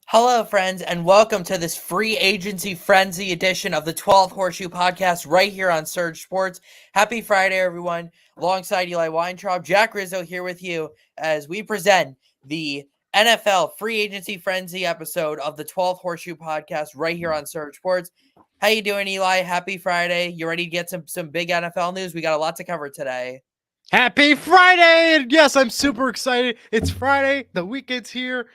Hello, friends, and welcome to this free agency frenzy edition of the 12th Horseshoe podcast right here on Surge Sports. Happy Friday, everyone. Alongside Eli Weintraub, Jack Rizzo here with you as we present the NFL free agency frenzy episode of the 12th Horseshoe podcast right here on Surge Sports. How you doing, Eli? Happy Friday. You ready to get some big NFL news? We got a lot to cover today. Happy Friday! And yes, I'm super excited. It's Friday. The weekend's here.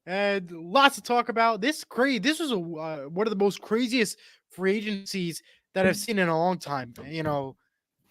And lots to talk about. This was one of the most craziest free agencies that I've seen in a long time. You know,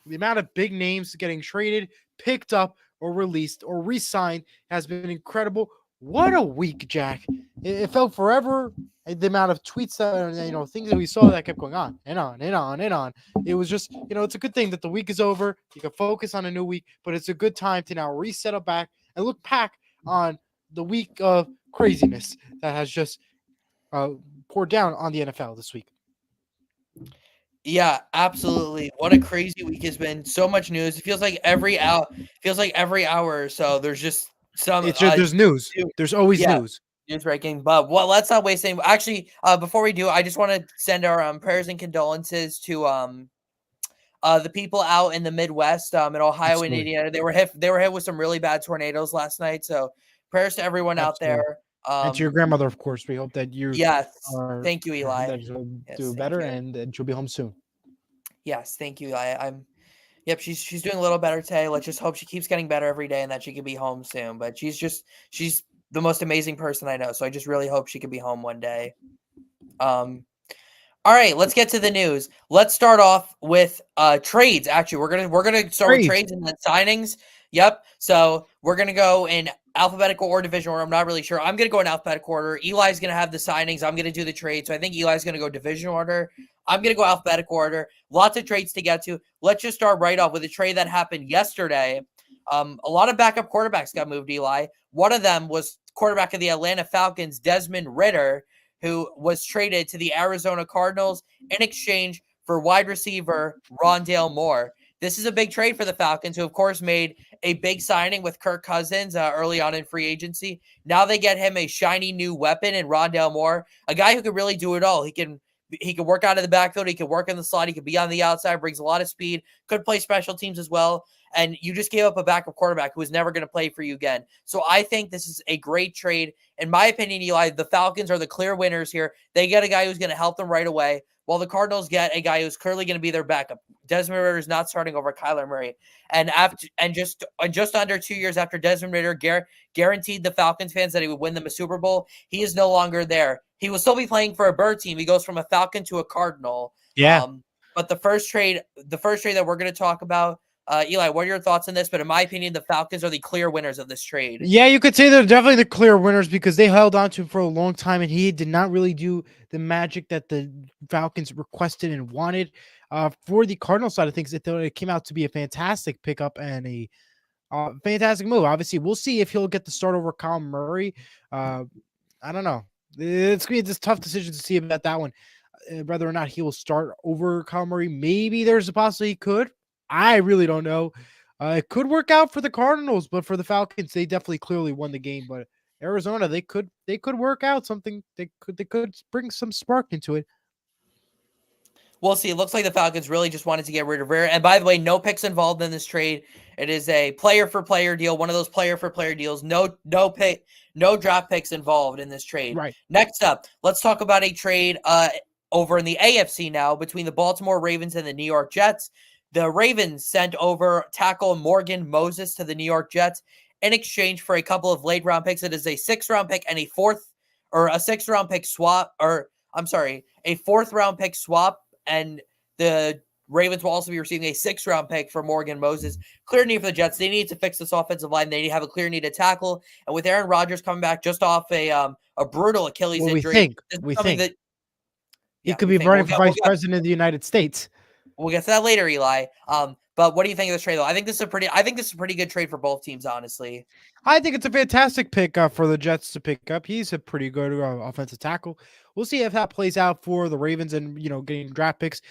the amount of big names getting traded, picked up, or released, or re-signed has been incredible. What a week, Jack! It felt forever. The amount of tweets that things that we saw that kept going on and on and on and on. It was just it's a good thing that the week is over. You can focus on a new week, but it's a good time to now reset up back and look back on the week of craziness that has just poured down on the NFL this week. Yeah, absolutely. What a crazy week has been. So much news. It feels like every hour or so there's just some It's just there's news. There's always news. News breaking. But let's not waste any. Actually, before we do, I just want to send our prayers and condolences to the people out in the Midwest, in Ohio and Indiana. They were hit with some really bad tornadoes last night. So prayers to everyone out there. And to your grandmother, of course. We hope that you thank you, Eli. That you'll do better and she'll be home soon. Yes, thank you, Eli. Yep, she's doing a little better today. Let's just hope she keeps getting better every day and that she can be home soon. But she's the most amazing person I know. So I just really hope she can be home one day. All right, let's get to the news. Let's start off with trades. Actually, we're gonna start with trades and then signings. Yep. So we're gonna go in alphabetical or division order. I'm not really sure. I'm gonna go in alphabetical order. Eli's gonna have the signings. I'm gonna do the trade. So I think Eli's gonna go division order. I'm gonna go alphabetical order. Lots of trades to get to. Let's just start right off with a trade that happened yesterday. A lot of backup quarterbacks got moved, Eli. One of them was quarterback of the Atlanta Falcons, Desmond Ridder, who was traded to the Arizona Cardinals in exchange for wide receiver Rondale Moore. This is a big trade for the Falcons, who, of course, made a big signing with Kirk Cousins early on in free agency. Now they get him a shiny new weapon in Rondale Moore, a guy who could really do it all. He can work out of the backfield. He can work in the slot. He could be on the outside, brings a lot of speed, could play special teams as well. And you just gave up a backup quarterback who is never going to play for you again. So I think this is a great trade. In my opinion, Eli, the Falcons are the clear winners here. They get a guy who's going to help them right away, while the Cardinals get a guy who's clearly going to be their backup. Desmond Ridder is not starting over Kyler Murray. And just under 2 years after Desmond Ridder guaranteed the Falcons fans that he would win them a Super Bowl, he is no longer there. He will still be playing for a bird team. He goes from a Falcon to a Cardinal. Yeah. But the first trade that we're going to talk about, Eli, what are your thoughts on this? But in my opinion, the Falcons are the clear winners of this trade. Yeah, you could say they're definitely the clear winners because they held on to him for a long time, and he did not really do the magic that the Falcons requested and wanted. For the Cardinal side of things, it came out to be a fantastic pickup and a fantastic move. Obviously, we'll see if he'll get the start over Kyle Murray. I don't know. It's going to be this tough decision to see about that one, whether or not he will start over Kyle Murray. Maybe there's a possibility he could. I really don't know. It could work out for the Cardinals, but for the Falcons, they definitely clearly won the game. But Arizona, they could work out something. They could bring some spark into it. We'll see. It looks like the Falcons really just wanted to get rid of Ridder. And by the way, no picks involved in this trade. It is a player-for-player deal, one of those player-for-player deals. No draft picks involved in this trade. Right. Next up, let's talk about a trade over in the AFC now between the Baltimore Ravens and the New York Jets. The Ravens sent over tackle Morgan Moses to the New York Jets in exchange for a couple of late-round picks. It is a sixth-round pick and a sixth-round pick swap, a fourth-round pick swap. And the Ravens will also be receiving a 6th-round pick for Morgan Moses. Clear need for the Jets. They need to fix this offensive line. They need to have a clear need to tackle. And with Aaron Rodgers coming back just off a brutal Achilles Well, we injury, think this is we something think that he yeah, could we be think running for vice president of the United States. we'll get to that later, Eli. But what do you think of this trade though? I think this is a pretty good trade for both teams, honestly. I think it's a fantastic pick for the Jets to pick up. He's a pretty good offensive tackle. We'll see if that plays out for the Ravens and, getting draft picks.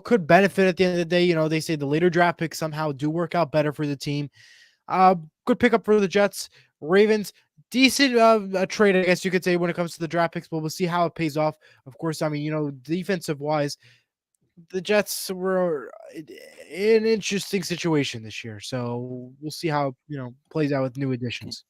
Could benefit at the end of the day. They say the later draft picks somehow do work out better for the team. Good pickup for the Jets. Ravens, decent a trade, I guess you could say, when it comes to the draft picks, but we'll see how it pays off. Of course, I mean, defensive wise, the Jets were in an interesting situation this year. So we'll see how, plays out with new additions.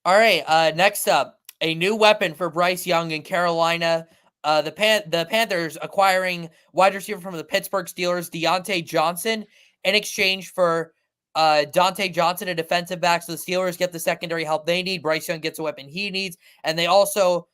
All right. Next up, a new weapon for Bryce Young in Carolina. The Panthers acquiring wide receiver from the Pittsburgh Steelers, Deontay Johnson, in exchange for Dante Johnson, a defensive back. So the Steelers get the secondary help they need. Bryce Young gets a weapon he needs, and they also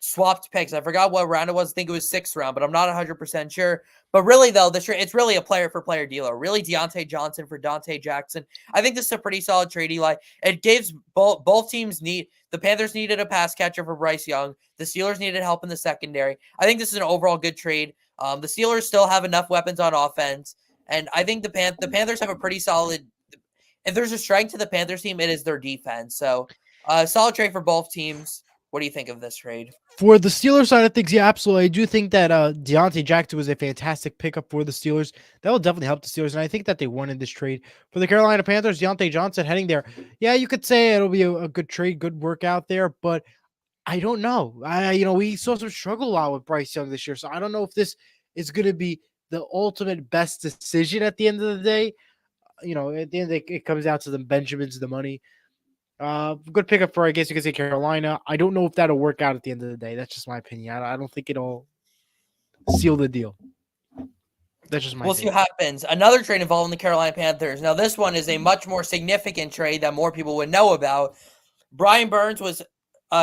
swapped picks. I forgot what round it was. I think it was 6th round, but I'm not 100% sure. But really, though, it's really a player for player dealer. Really, Deontay Johnson for Dante Jackson. I think this is a pretty solid trade, Eli. It gives both teams need. The Panthers needed a pass catcher for Bryce Young. The Steelers needed help in the secondary. I think this is an overall good trade. The Steelers still have enough weapons on offense, and I think the Panthers have a pretty solid. If there's a strength to the Panthers team, it is their defense. So, solid trade for both teams. What do you think of this trade? For the Steelers side of things, yeah, absolutely. I do think that Deontay Jackson was a fantastic pickup for the Steelers. That will definitely help the Steelers, and I think that they won in this trade. For the Carolina Panthers, Deontay Johnson heading there. Yeah, you could say it'll be a good trade, good work out there, but I don't know. We saw some struggle out with Bryce Young this year, so I don't know if this is going to be the ultimate best decision at the end of the day. At the end, it comes down to the Benjamins, the money. Good pickup for, I guess you could say, Carolina. I don't know if that'll work out at the end of the day. That's just my opinion. I don't think it'll seal the deal. That's just my We'll see what happens. Another trade involving the Carolina Panthers. Now, this one is a much more significant trade that more people would know about. Brian Burns was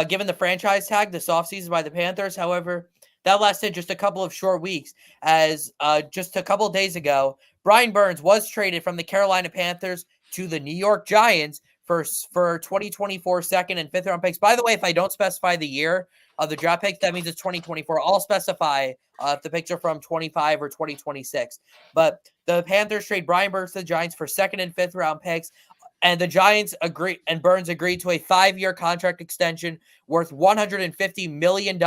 given the franchise tag this offseason by the Panthers. However, that lasted just a couple of short weeks, as just a couple of days ago, Brian Burns was traded from the Carolina Panthers to the New York Giants for 2024 second and 5th round picks. By the way, if I don't specify the year of the draft picks, that means it's 2024. I'll specify if the picks are from 25 or 2026. But the Panthers trade Brian Burns to the Giants for 2nd and 5th round picks. And the Giants agree, and Burns agreed to a 5-year contract extension worth $150 million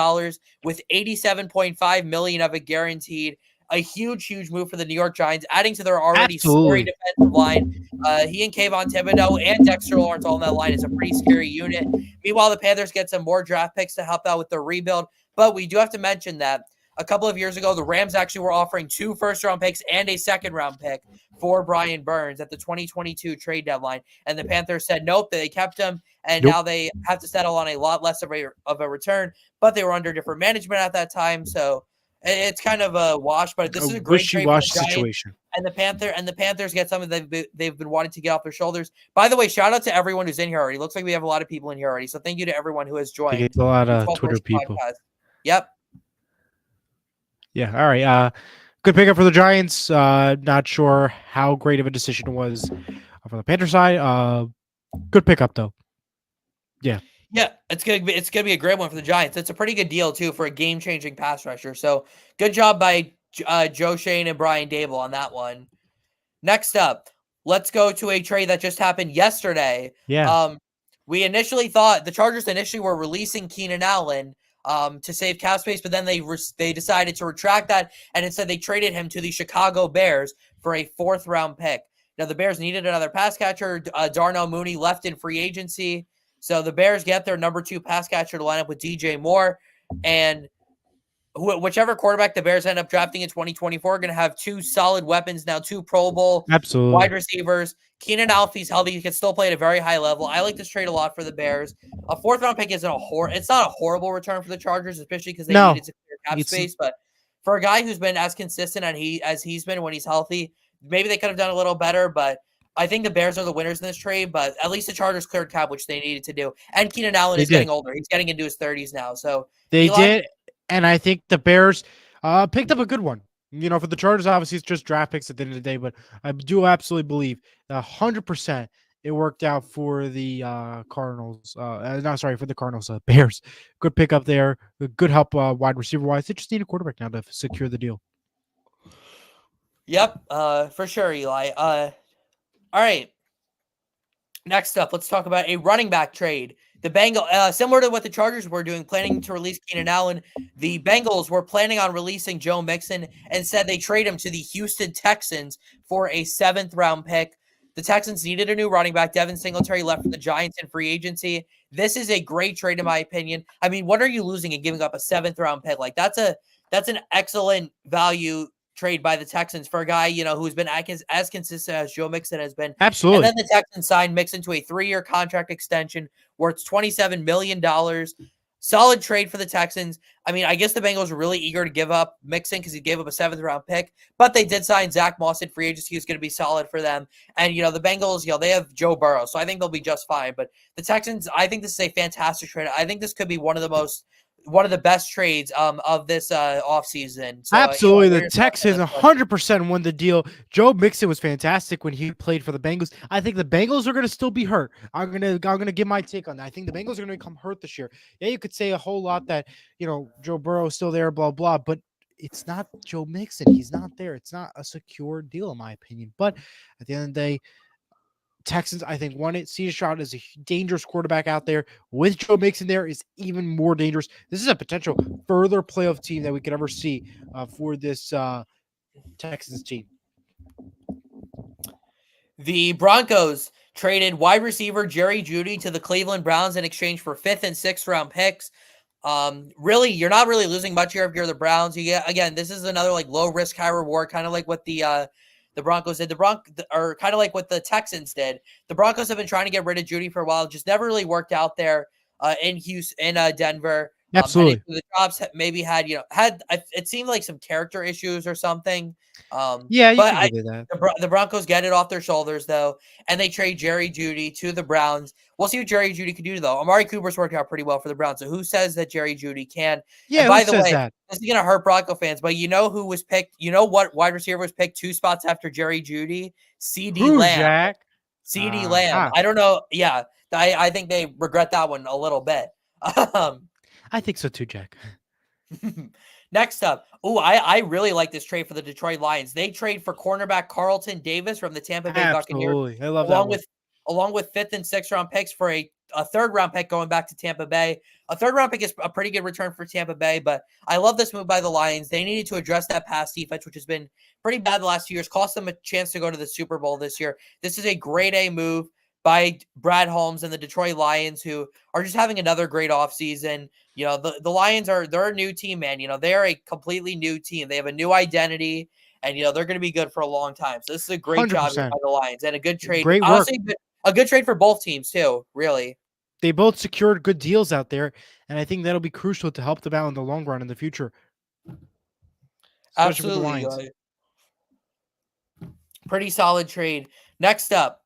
with $87.5 million of it guaranteed. A huge, huge move for the New York Giants, adding to their already scary defensive line. He and Kayvon Thibodeau and Dexter Lawrence all on that line is a pretty scary unit. Meanwhile, the Panthers get some more draft picks to help out with their rebuild. But we do have to mention that a couple of years ago, the Rams actually were offering 2 first-round picks and a second-round pick for Brian Burns at the 2022 trade deadline. And the Panthers said nope, they kept him, and now they have to settle on a lot less of a return. But they were under different management at that time, so it's kind of a wash. But this is a great trade for the Giants. Situation. And the Panthers get something they've been wanting to get off their shoulders. By the way, shout out to everyone who's in here already. Looks like we have a lot of people in here already. So thank you to everyone who has joined. It's a lot of Twitter people. Podcast. Yep. Yeah. All right. Good pickup for the Giants. Not sure how great of a decision it was from the Panther side. Good pickup though. Yeah. Yeah, it's gonna be a great one for the Giants. It's a pretty good deal too for a game-changing pass rusher. So good job by Joe Shane and Brian Dable on that one. Next up, let's go to a trade that just happened yesterday. Yeah. We initially thought the Chargers were releasing Keenan Allen to save cap space, but then they decided to retract that, and instead they traded him to the Chicago Bears for a 4th round pick. Now the Bears needed another pass catcher. Darnell Mooney left in free agency. So the Bears get their number 2 pass catcher to line up with DJ Moore, and whichever quarterback the Bears end up drafting in 2024 are going to have 2 solid weapons now, 2 Pro Bowl wide receivers. Keenan Allen's healthy; he can still play at a very high level. I like this trade a lot for the Bears. A 4th round pick isn't it's not a horrible return for the Chargers, especially because they needed to clear cap space. But for a guy who's been as consistent as he's been when he's healthy, maybe they could have done a little better, but I think the Bears are the winners in this trade, but at least the Chargers cleared cap, which they needed to do. And Keenan Allen is getting older. He's getting into his 30s now. So they did, and I think the Bears picked up a good one. For the Chargers, obviously it's just draft picks at the end of the day, but I do absolutely believe that 100% it worked out for the Cardinals. No, sorry, for the Cardinals. Bears, good pick up there. Good help wide receiver wise. They just need a quarterback now to secure the deal. Yep, for sure, Eli. All right. Next up, let's talk about a running back trade. The similar to what the Chargers were doing, planning to release Keenan Allen, the Bengals were planning on releasing Joe Mixon and said they trade him to the Houston Texans for a 7th-round pick. The Texans needed a new running back. Devin Singletary left for the Giants in free agency. This is a great trade, in my opinion. I mean, what are you losing and giving up a 7th-round pick? Like that's an excellent value trade by the Texans for a guy, who's been as consistent as Joe Mixon has been. And Absolutely. then the Texans signed Mixon to a 3-year contract extension worth $27 million. Solid trade for the Texans. I mean, I guess the Bengals were really eager to give up Mixon because he gave up a 7th-round pick, but they did sign Zach Moss in free agency, who's going to be solid for them. And, the Bengals, they have Joe Burrow, so I think they'll be just fine. But the Texans, I think this is a fantastic trade. I think this could be one of the best trades of this offseason. So, Absolutely. what The are your thoughts on Texans this one? 100% won the deal. Joe Mixon was fantastic when he played for the Bengals. I think the Bengals are going to still be hurt. I'm gonna give my take on that. I think the Bengals are going to become hurt this year. Yeah, you could say a whole lot that, Joe Burrow is still there, blah, blah, but it's not Joe Mixon. He's not there. It's not a secure deal, in my opinion. But at the end of the day, Texans, I think, won it. CJ Stroud is a dangerous quarterback out there. With Joe Mixon there, is even more dangerous. This is a potential further playoff team that we could ever see for this Texans team. The Broncos traded wide receiver Jerry Jeudy to the Cleveland Browns in exchange for 5th and 6th-round picks. Really, you're not really losing much here if you're the Browns. You get, again, this is another like low risk, high reward, kind of like what the Broncos did. Or kind of like what the Texans did. The Broncos have been trying to get rid of Jeudy for a while, just never really worked out there in Houston, in Denver. Heading Absolutely. to the jobs, maybe it seemed like some character issues or something. Yeah, you But can give it that. the Broncos get it off their shoulders though, and they trade Jerry Jeudy to the Browns. We'll see what Jerry Jeudy can do though. Amari Cooper's worked out pretty well for the Browns, so who says that Jerry Jeudy can? And Yeah, who by the says way, that? this is gonna hurt Bronco fans, but you know who was picked? You know what wide receiver was picked 2 spots after Jerry Jeudy? CD Who, Lamb. Jack? CD Lamb. Ha. I don't know. Yeah, I think they regret that one a little bit. I think so too, Jack. Next up, I really like this trade for the Detroit Lions. They trade for cornerback Carlton Davis from the Tampa Bay Buccaneers, Absolutely. I love that along one. with along with 5th and 6th-round picks for a 3rd-round pick going back to Tampa Bay. A 3rd-round pick is a pretty good return for Tampa Bay, but I love this move by the Lions. They needed to address that pass defense, which has been pretty bad the last few years, cost them a chance to go to the Super Bowl this year. This is a grade A move by Brad Holmes and the Detroit Lions, who are just having another great offseason. The Lions they're a new team, man. They're a completely new team. They have a new identity, and they're going to be good for a long time. So this is a great job here 100%. by the Lions and a good trade. Great work. Honestly, a good trade for both teams too, really. They both secured good deals out there, and I think that'll be crucial to help them out in the long run in the future, especially with the Absolutely. Lions. Pretty solid trade. Next up,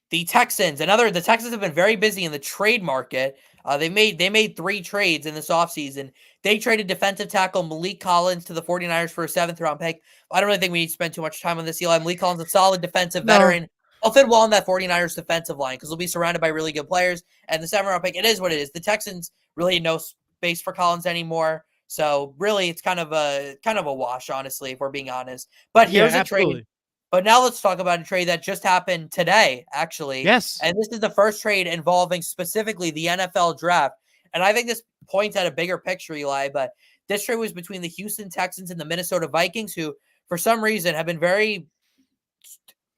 the Texans. The Texans have been very busy in the trade market. They made 3 trades in this offseason. They traded defensive tackle Malik Collins to the 49ers for a 7th-round pick. I don't really think we need to spend too much time on this, Eli. Malik Collins is a solid defensive veteran. He'll fit well on that 49ers defensive line because they'll be surrounded by really good players. And the 7th-round pick, it is what it is. The Texans really had no space for Collins anymore. So really, it's kind of a wash, honestly, if we're being honest. But Yeah, here's a trade. absolutely. But now let's talk about a trade that just happened today, actually. Yes. And this is the first trade involving specifically the NFL draft. And I think this points at a bigger picture, Eli. But this trade was between the Houston Texans and the Minnesota Vikings, who, for some reason, have been very,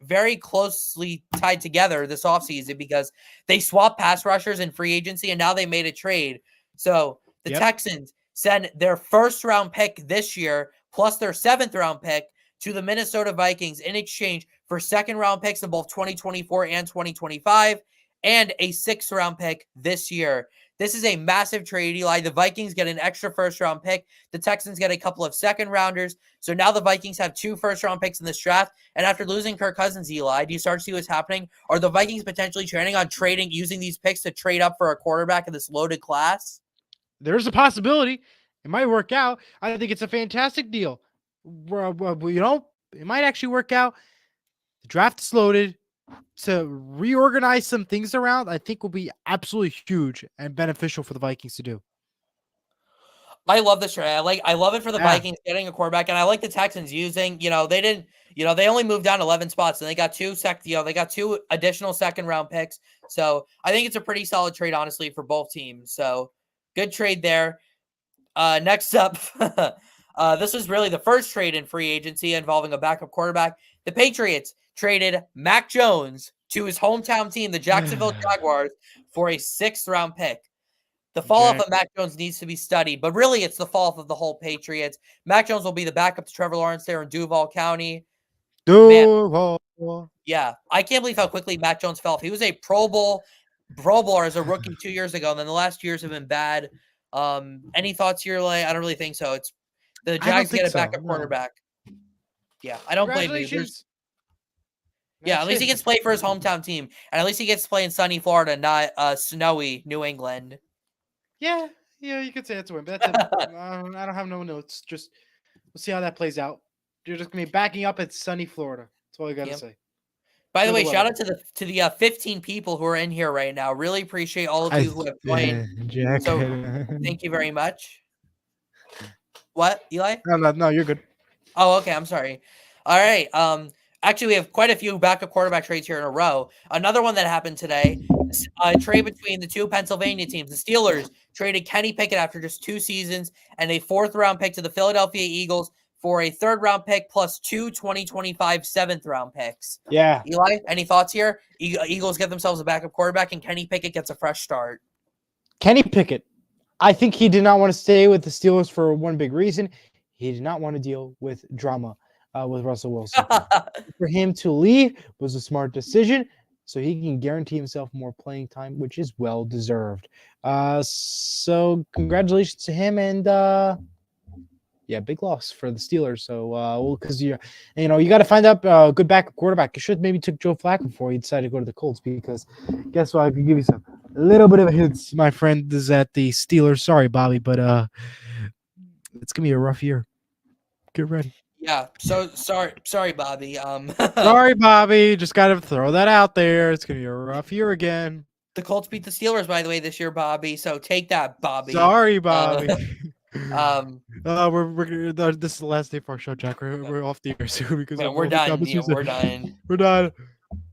very closely tied together this offseason because they swapped pass rushers in free agency, and now they made a trade. So the Texans send their 1st-round pick this year plus their 7th-round pick to the Minnesota Vikings in exchange for 2nd-round picks in both 2024 and 2025 and a 6th-round pick this year. This is a massive trade, Eli. The Vikings get an extra 1st-round pick. The Texans get a couple of 2nd-rounders. So now the Vikings have 2 1st-round picks in this draft. And after losing Kirk Cousins, Eli, do you start to see what's happening? Are the Vikings potentially planning on using these picks to trade up for a quarterback in this loaded class? There's a possibility. It might work out. I think it's a fantastic deal. Well, it might actually work out. The draft is loaded. To reorganize some things around, I think will be absolutely huge and beneficial for the Vikings to do. I love this trade. I love it for the Yeah. Vikings getting a quarterback, and I like the Texans using, they didn't, they only moved down 11 spots and they got they got two additional second round picks. So I think it's a pretty solid trade, honestly, for both teams. So good trade there. Next up, this was really the first trade in free agency involving a backup quarterback. The Patriots traded Mac Jones to his hometown team, the Jacksonville Jaguars, for a 6th round pick. The fall off Jack. of Mac Jones needs to be studied, but really it's the fall off of the whole Patriots. Mac Jones will be the backup to Trevor Lawrence there in Duval County. Man, Duval. yeah. I can't believe how quickly Mac Jones fell off. He was a Pro Bowler as a rookie 2 years ago, and then the last 2 years have been bad. Any thoughts here, Lay? I don't really think so. It's the I don't Jags think get a so. backup No. quarterback. Yeah, I don't blame you. Congratulations. At least he gets to play for his hometown team, and at least he gets to play in sunny Florida, not snowy New England. Yeah, you could say it's a win, but that's it. I don't have no notes. Just we'll see how that plays out. You're just gonna be backing up at sunny Florida. That's all I gotta Yep. say. By the Enjoy way, shout weather. out to the 15 people who are in here right now. Really appreciate all of you who have joined. Jack. So thank you very much. What, Eli? No, you're good. Oh, okay. I'm sorry. All right. Actually, we have quite a few backup quarterback trades here in a row. Another one that happened today, a trade between the two Pennsylvania teams. The Steelers traded Kenny Pickett after just 2 seasons and a 4th round pick to the Philadelphia Eagles for a 3rd round pick plus 2 2025 7th round picks. Yeah. Eli, any thoughts here? Eagles get themselves a backup quarterback, and Kenny Pickett gets a fresh start. Kenny Pickett. I think he did not want to stay with the Steelers for one big reason. He did not want to deal with drama with Russell Wilson. For him to leave was a smart decision, so he can guarantee himself more playing time, which is well deserved. So congratulations to him, and big loss for the Steelers. So because you got to find out a good backup quarterback. You should maybe took Joe Flacco before he decided to go to the Colts, because guess what? I can give you some a little bit of a hints. My friend is at the Steelers. Sorry, Bobby, but it's gonna be a rough year. Get ready. Yeah. So sorry, Bobby. Sorry, Bobby. Just gotta throw that out there. It's gonna be a rough year again. The Colts beat the Steelers, by the way, this year, Bobby. So take that, Bobby. Sorry, Bobby. We're this is the last day for our show, Jack. We're off the air soon because we're done. We're done. We're done.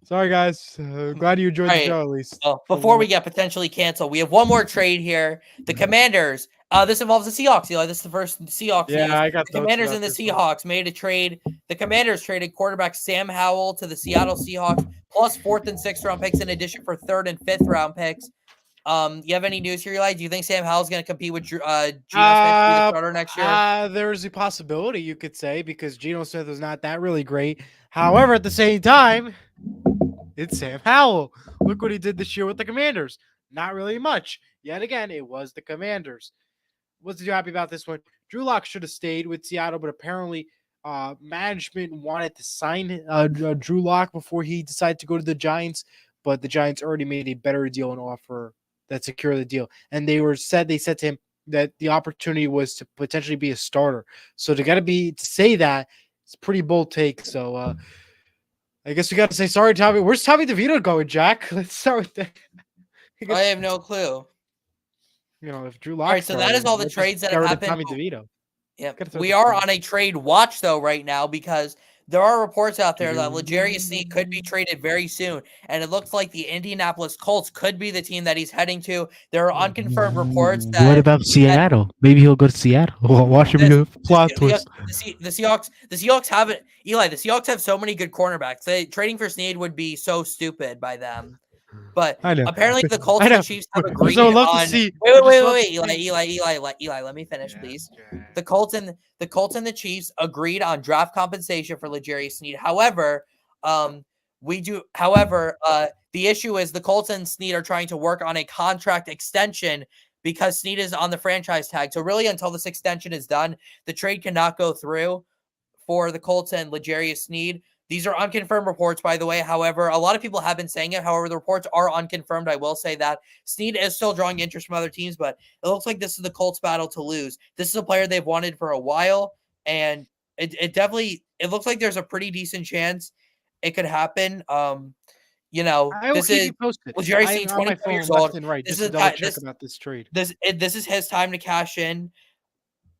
Sorry, guys. Glad you enjoyed the show at least. Well, before we get potentially canceled, we have one more trade here. The Commanders. This involves the Seahawks. Eli, this is the first Seahawks news. I got the Commanders and the Seahawks made a trade. The Commanders traded quarterback Sam Howell to the Seattle Seahawks, plus 4th and 6th round picks in addition for 3rd and 5th round picks. You have any news here, Eli? Do you think Sam Howell's going to compete with Geno Smith to be the starter next year? There's a possibility, you could say, because Geno Smith was not that really great. However, at the same time, it's Sam Howell. Look what he did this year with the Commanders. Not really much. Yet again, it was the Commanders. Wasn't too happy about this one. Drew Lock should have stayed with Seattle, but apparently management wanted to sign Drew Lock before he decided to go to the Giants, but the Giants already made a better deal and offer that secured the deal. And they said to him that the opportunity was to potentially be a starter. So to say that, it's a pretty bold take. So I guess we got to say sorry, Tommy. Where's Tommy DeVito going, Jack? Let's start with that. I have no clue. If Drew Lock. All right, so that is all the trades that have happened. Tommy DeVito. Yeah, we are on a trade watch though right now because there are reports out there that L'Jarius Sneed could be traded very soon, and it looks like the Indianapolis Colts could be the team that he's heading to. There are unconfirmed reports that. What about Seattle? Maybe he'll go to Seattle. Watch him do a plot twist. The Seahawks haven't. Eli, the Seahawks have so many good cornerbacks. Trading for Sneed would be so stupid by them. But apparently the Colts and the Chiefs have agreed on. Wait, Eli, let me finish, please. The Colts and the Chiefs agreed on draft compensation for L'Jarius Sneed. However, the issue is the Colts and Sneed are trying to work on a contract extension because Sneed is on the franchise tag. So really, until this extension is done, the trade cannot go through for the Colts and L'Jarius Sneed. These are unconfirmed reports, by the way. However, a lot of people have been saying it. However, the reports are unconfirmed. I will say that Sneed is still drawing interest from other teams, but it looks like this is the Colts' battle to lose. This is a player they've wanted for a while, and it definitely it looks like there's a pretty decent chance it could happen. I will This keep is you posted. well, Jerry I'm Steen, on my 24 phone years old. left and right This just to is double check about this trade. this is his time to cash in.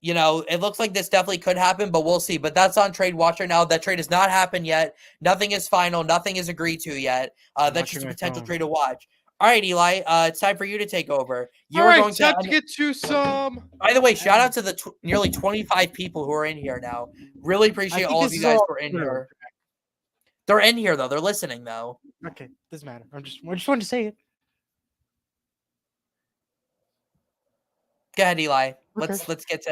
It looks like this definitely could happen, but we'll see. But that's on Trade Watch right now. That trade has not happened yet. Nothing is final. Nothing is agreed to yet. I'm That's watching just a my potential phone. trade to watch. All right, Eli. It's time for you to take over. You All are right, going to. time to get to some. By the way, shout And out to the nearly 25 people who are in here now. Really I appreciate think all of this you is guys all who are in Twitter. here. They're in here though. They're listening though. Okay, doesn't matter. I just wanted to say it. Go ahead, Eli. Okay. Let's get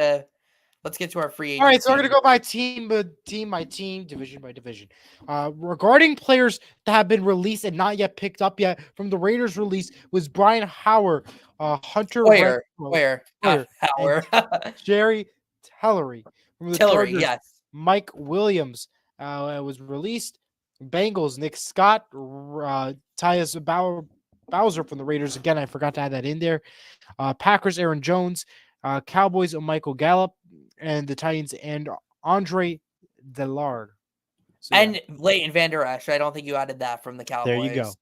to our free All right, so we're agency. gonna go by team, division by division. Regarding players that have been released and not yet picked up yet from the Raiders release was Brian Howard, Hunter Where? Renfro, Where? Not Hoyer, and Howard. Jerry Tillery. From the Tillery, Chargers, yes. Mike Williams was released. Bengals, Nick Scott, Tyus Bowser from the Raiders. Again, I forgot to add that in there. Packers, Aaron Jones. Cowboys, Michael Gallup. And the Titans, and Andre Dillard. So, yeah, And Leighton Vander Esch. I don't think you added that from the there you go. Cowboys.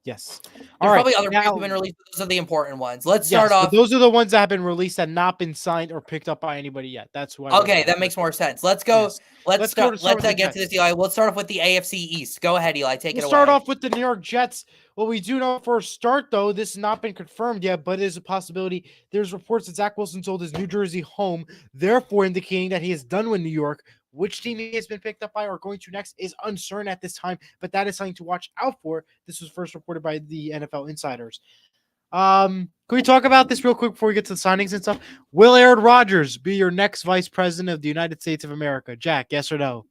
Yes. All There's right. probably other players who've Now, been released, but those are the important ones. Let's yes, start but off. those are the ones that have been released and not been signed or picked up by anybody yet. That's why. Okay, that makes more sense. Let's go. Yes. Let's Start. start Let's with the get to Jets. this, Eli. Let's start off with the AFC East. Go ahead, Eli. Take We'll it start away. off with the New York Jets. Well, we do know for a start, though, this has not been confirmed yet, but it is a possibility. There's reports that Zach Wilson sold his New Jersey home, therefore indicating that he is done with New York. Which team he has been picked up by or going to next is uncertain at this time, but that is something to watch out for. This was first reported by the NFL insiders. Can we talk about this real quick before we get to the signings and stuff? Will Aaron Rodgers be your next vice president of the United States of America? Jack, yes or no?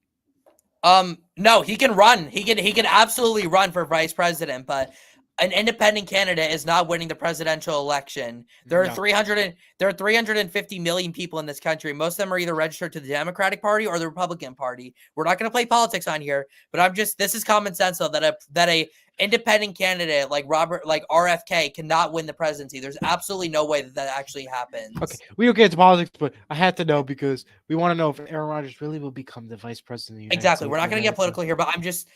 No, he can run. He can absolutely run for vice president, but an independent candidate is not winning the presidential election. There are 350 million people in this country. Most of them are either registered to the Democratic Party or the Republican Party. We're not going to play politics on here, but this is common sense though that a independent candidate like RFK cannot win the presidency. There's absolutely no way that actually happens. Okay, we don't get into politics, but I had to know because we want to know if Aaron Rodgers really will become the vice president of the United Exactly. States. We're not going to get political here, but I'm just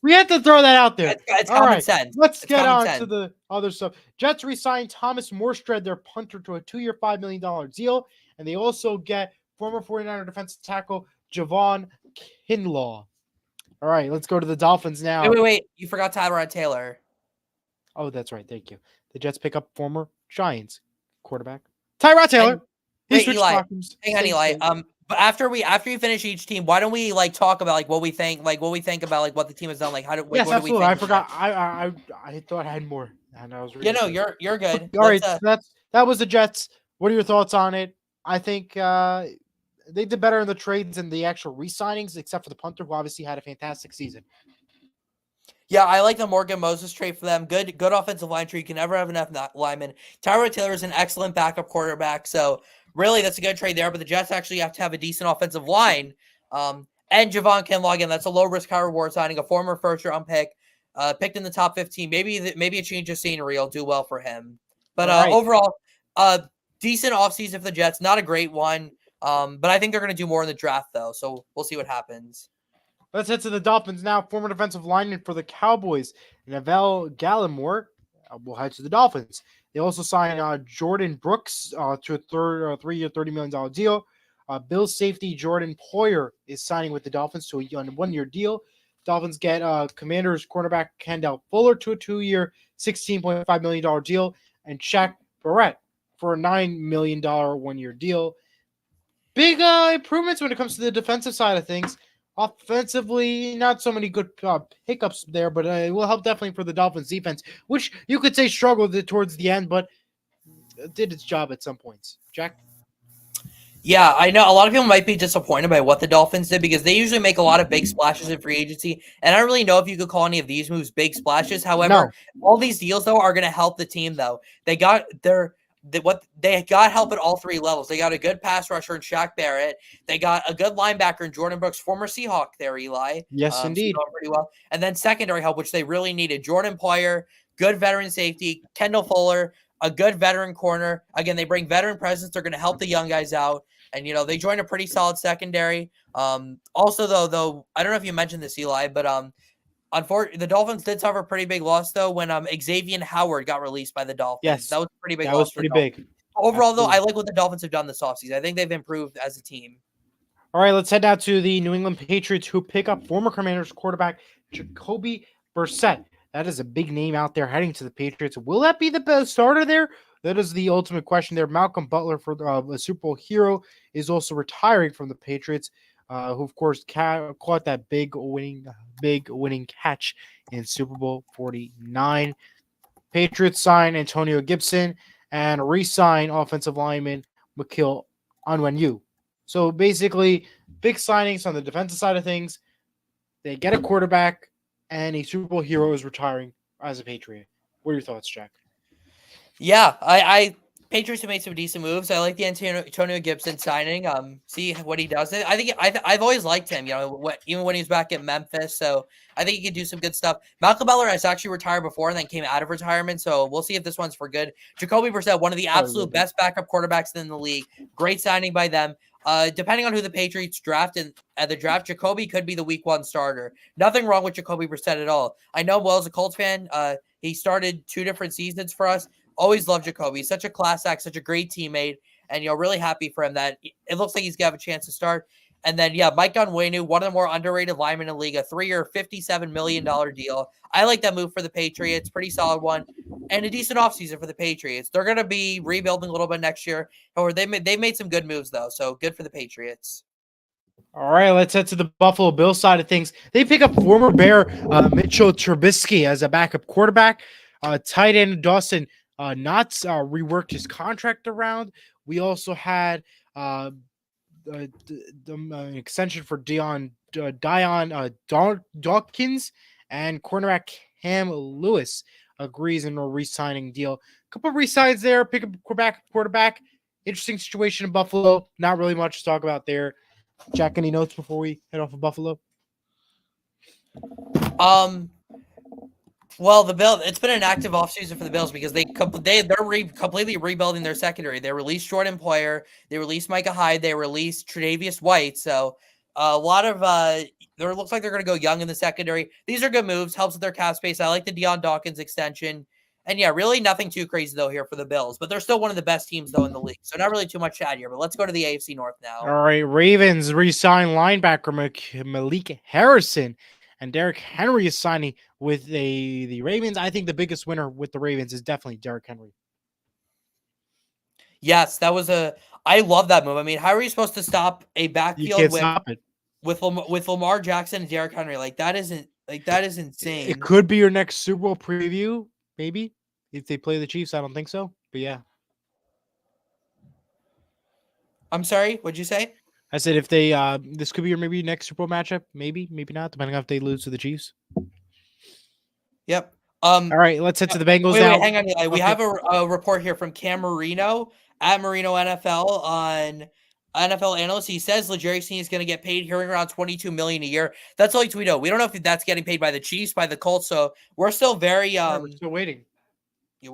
we had to throw that out there. It's All common right, sense. let's get on to the other stuff. Jets re-signed Thomas Morstead, their punter, to a 2-year, $5 million deal, and they also get former 49er defensive tackle Javon Kinlaw. All right, let's go to the Dolphins now. Wait. You forgot Tyrod Taylor. Oh, that's right. Thank you. The Jets pick up former Giants quarterback Tyrod Taylor. Wait, Eli. Hang on, Eli. But after you finish each team, why don't we what we think about what the team has done? Yes, absolutely. I forgot. I thought I had more. And I was you're good. All right, so that was the Jets. What are your thoughts on it? I think they did better in the trades and the actual re-signings, except for the punter, who obviously had a fantastic season. Yeah, I like the Morgan Moses trade for them. Good offensive line tree. You can never have enough linemen. Tyrod Taylor is an excellent backup quarterback, so really that's a good trade there. But the Jets actually have to have a decent offensive line. And Javon Kinlaw, again, that's a low risk, high reward signing. A former first round pick, picked in the top 15. Maybe a change of scenery will do well for him. But overall, decent offseason for the Jets. Not a great one. But I think they're going to do more in the draft, though. So we'll see what happens. Let's head to the Dolphins now. Former defensive lineman for the Cowboys, Neville Gallimore, will head to the Dolphins. They also signed Jordan Brooks to a 3-year, $30 million deal. Bills safety Jordan Poyer is signing with the Dolphins to a 1-year deal. Dolphins get Commanders cornerback Kendall Fuller to a 2-year, $16.5 million deal. And Shaq Barrett for a $9 million 1-year deal. Big improvements when it comes to the defensive side of things. Offensively, not so many good hiccups there, but it will help definitely for the Dolphins defense, which you could say struggled towards the end, but did its job at some points. Jack? Yeah, I know a lot of people might be disappointed by what the Dolphins did because they usually make a lot of big splashes in free agency, and I don't really know if you could call any of these moves big splashes. However, all these deals, though, are going to help the team, though. They got help at all three levels. They got a good pass rusher in Shaq Barrett. They got a good linebacker in Jordan Brooks, former Seahawk there, Eli. Yes, indeed. Pretty well. And then secondary help, which they really needed. Jordan Poyer, good veteran safety. Kendall Fuller, a good veteran corner. Again, they bring veteran presence. They're going to help the young guys out. And they joined a pretty solid secondary. Also though I don't know if you mentioned this, Eli, but unfortunately, the Dolphins did suffer a pretty big loss though when Xavier Howard got released by the Dolphins. That Yes, was a pretty big that was loss for the pretty Dolphins. big. Overall, though, I Absolutely. like what the Dolphins have done this offseason. I think they've improved as a team. All right, let's head now to the New England Patriots, who pick up former Commanders quarterback Jacoby Brissett. That is a big name out there heading to the Patriots. Will that be the best starter there? That is the ultimate question there. Malcolm Butler, for a Super Bowl hero, is also retiring from the Patriots, who of course caught that big winning catch in Super Bowl 49. Patriots sign Antonio Gibson and re-sign offensive lineman Makil Onwenu. So basically, big signings on the defensive side of things. They get a quarterback, and a Super Bowl hero is retiring as a Patriot. What are your thoughts, Jack? Yeah, I Patriots have made some decent moves. I like the Antonio Gibson signing. See what he does. I've always liked him. Even when he was back at Memphis. So I think he could do some good stuff. Malcolm Butler has actually retired before and then came out of retirement. So we'll see if this one's for good. Jacoby Brissett, one of the absolute best backup quarterbacks in the league. Great signing by them. Depending on who the Patriots draft at the draft, Jacoby could be the week 1 starter. Nothing wrong with Jacoby Brissett at all. I know Will is a Colts fan. He started 2 different seasons for us. Always loved Jacoby. He's such a class act, such a great teammate, and really happy for him that it looks like he's gonna have a chance to start. And then Mike Onwenu, one of the more underrated linemen in the league, a 3-year, $57 million deal. I like that move for the Patriots, pretty solid one, and a decent offseason for the Patriots. They're gonna be rebuilding a little bit next year, or they made some good moves though, so good for the Patriots. All right, let's head to the Buffalo Bills side of things. They pick up former Bear Mitchell Trubisky as a backup quarterback. Tight end Dawson Knotts reworked his contract around. We also had the extension for Dion Dawkins, and cornerback Cam Lewis agrees in a re-signing deal. A couple of re-signs there. Pick up quarterback. Interesting situation in Buffalo. Not really much to talk about there. Jack, any notes before we head off of Buffalo? Well, the Bills, it's been an active offseason for the Bills because they're completely rebuilding their secondary. They released Jordan Poyer, they released Micah Hyde, they released Tre'Davious White. So a lot of there looks like they're going to go young in the secondary. These are good moves, helps with their cap space. I like the Dion Dawkins extension. And really nothing too crazy though here for the Bills, but they're still one of the best teams though in the league. So not really too much to add here, but let's go to the AFC North now. All right, Ravens re-sign linebacker Malik Harrison, and Derrick Henry is signing with the Ravens. I think the biggest winner with the Ravens is definitely Derrick Henry. Yes, I love that move. I mean, how are you supposed to stop a backfield with Lamar Jackson and Derrick Henry? That is insane. It could be your next Super Bowl preview, maybe, if they play the Chiefs. I don't think so, but yeah. I'm sorry, what'd you say? I said if they this could be your maybe next Super Bowl matchup, maybe not, depending on if they lose to the Chiefs. Yep. All right, let's head to the Bengals now. Wait, hang on, Eli. We have a report here from Cam Marino at Marino NFL on NFL Analyst. He says L'Jarius Sneed is going to get paid here around $22 million a year. That's all we know. We don't know if that's getting paid by the Chiefs, by the Colts. So we're still very we're still waiting. Yeah,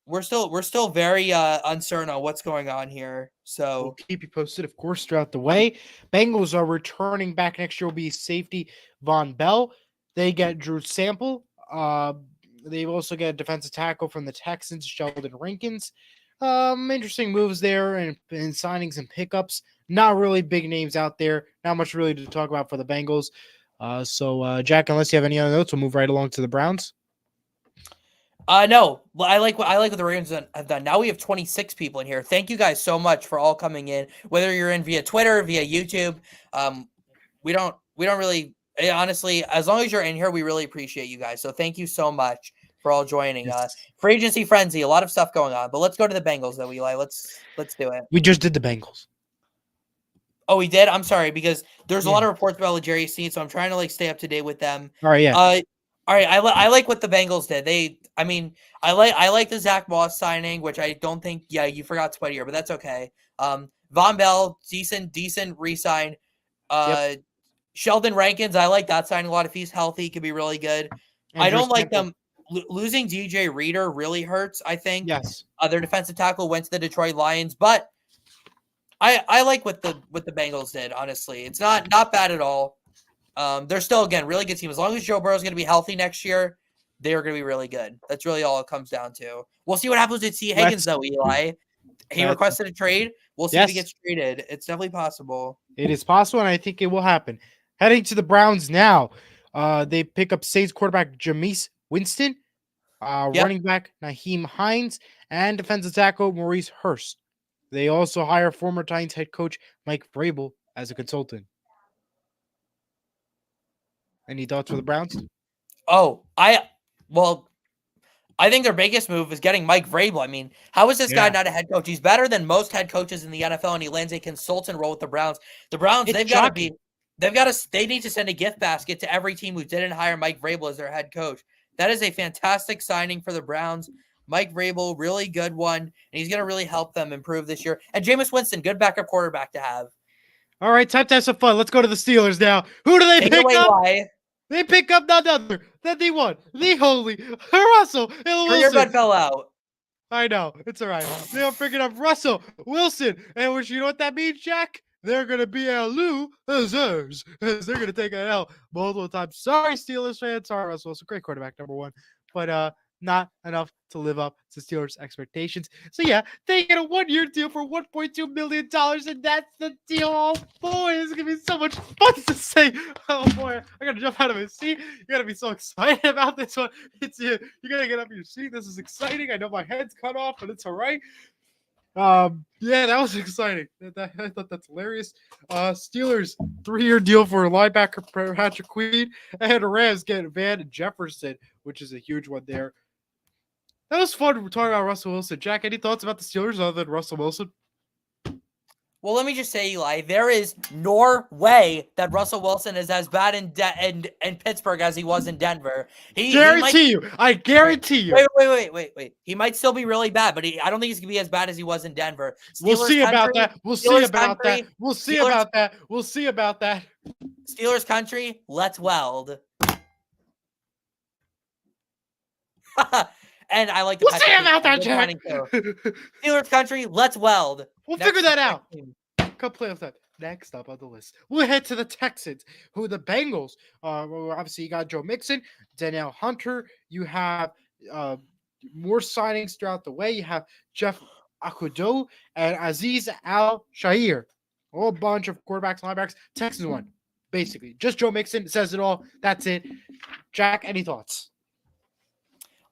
we're still very uncertain on what's going on here. So we'll keep you posted, of course, throughout the way. Bengals are returning back next year. Will be safety Von Bell. They get Drew Sample. They also get a defensive tackle from the Texans, Sheldon Rankins. Interesting moves there and signings and pickups. Not really big names out there. Not much really to talk about for the Bengals. So Jack, unless you have any other notes, we'll move right along to the Browns. No, I like what the Ravens have done. Now we have 26 people in here. Thank you guys so much for all coming in. Whether you're in via Twitter, via YouTube, we don't really honestly. As long as you're in here, we really appreciate you guys. So thank you so much for all joining. Yes. Free agency frenzy, a lot of stuff going on. But let's go to the Bengals, though, Eli. Let's do it. We just did the Bengals. Oh, we did. I'm sorry because there's a lot of reports about L'Jarius Sneed, so I'm trying to stay up to date with them. All right, yeah. All right, I like what the Bengals did. I like the Zach Moss signing, which I don't think. Yeah, you forgot to put here, but that's okay. Von Bell, decent re-sign. Sheldon Rankins, I like that signing a lot. If he's healthy, he could be really good. I don't like them losing DJ Reader really hurts. I think. Yes. Their defensive tackle went to the Detroit Lions, but I like what the Bengals did. Honestly, it's not bad at all. They're still, again, really good team. As long as Joe Burrow's going to be healthy next year, they're going to be really good. That's really all it comes down to. We'll see what happens with T. Higgins, Let's though, Eli. He let's requested a trade. We'll see if he yes, gets traded. It's definitely possible. it is possible, and I think it will happen. Heading to the Browns now. They pick up Saints quarterback Jameis Winston, Yep. running back Naheem Hines, and defensive tackle Maurice Hurst. They also hire former Titans head coach Mike Vrabel as a consultant. Any thoughts for the Browns? Oh, well, I think their biggest move is getting Mike Vrabel. I mean, how is this guy Yeah, not a head coach? He's better than most head coaches in the NFL, and he lands a consultant role with the Browns. The Browns, it's shocking. they need to send a gift basket to every team who didn't hire Mike Vrabel as their head coach. That is a fantastic signing for the Browns. Mike Vrabel, really good one, and he's going to really help them improve this year. And Jameis Winston, good backup quarterback to have. All right, time to have some fun. Let's go to the Steelers now. Who do they Take it pick away, up? why? They pick up none other than the one, the holy Russell Your Wilson. earbud fell out. I know. It's all right. They are picking up Russell Wilson. And which, you know what that means, Jack? They're going to be a losers. They're going to take an L multiple times. Sorry, Steelers fans. Sorry, Russell Wilson. Great quarterback, number one. But not enough to live up to Steelers' expectations. So, yeah, they get a one-year deal for $1.2 million, and that's the deal. Oh, boy, it's going to be so much fun to say. Oh, boy, I got to jump out of my seat. You got to be so excited about this one. You got to get up in your seat. This is exciting. I know my head's cut off, but it's all right. Yeah, that was exciting. I thought that's hilarious. Steelers 3-year deal for linebacker Patrick Queen, and Rams get Van Jefferson, which is a huge one there. That was fun talking about Russell Wilson. Jack, any thoughts about the Steelers other than Russell Wilson? Well, let me just say, Eli, there is no way that Russell Wilson is as bad in Pittsburgh as he was in Denver. He might I guarantee you. wait. He might still be really bad, but I don't think he's gonna be as bad as he was in Denver. We'll see about that. We'll see about that. We'll see about that. We'll see about that. Steelers country, let's weld. And I like the We'll see about that, Jack. Steelers country, let's weld. We'll figure that out. Come play with that. Next up on the list, we'll head to the Texans, who the Bengals. Well, obviously, you got Joe Mixon, Danielle Hunter. You have more signings throughout the way. You have Jeff Okudo and Aziz Al-Shaair. A whole bunch of quarterbacks, linebackers. Texans won, basically. Just Joe Mixon says it all. That's it. Jack, any thoughts?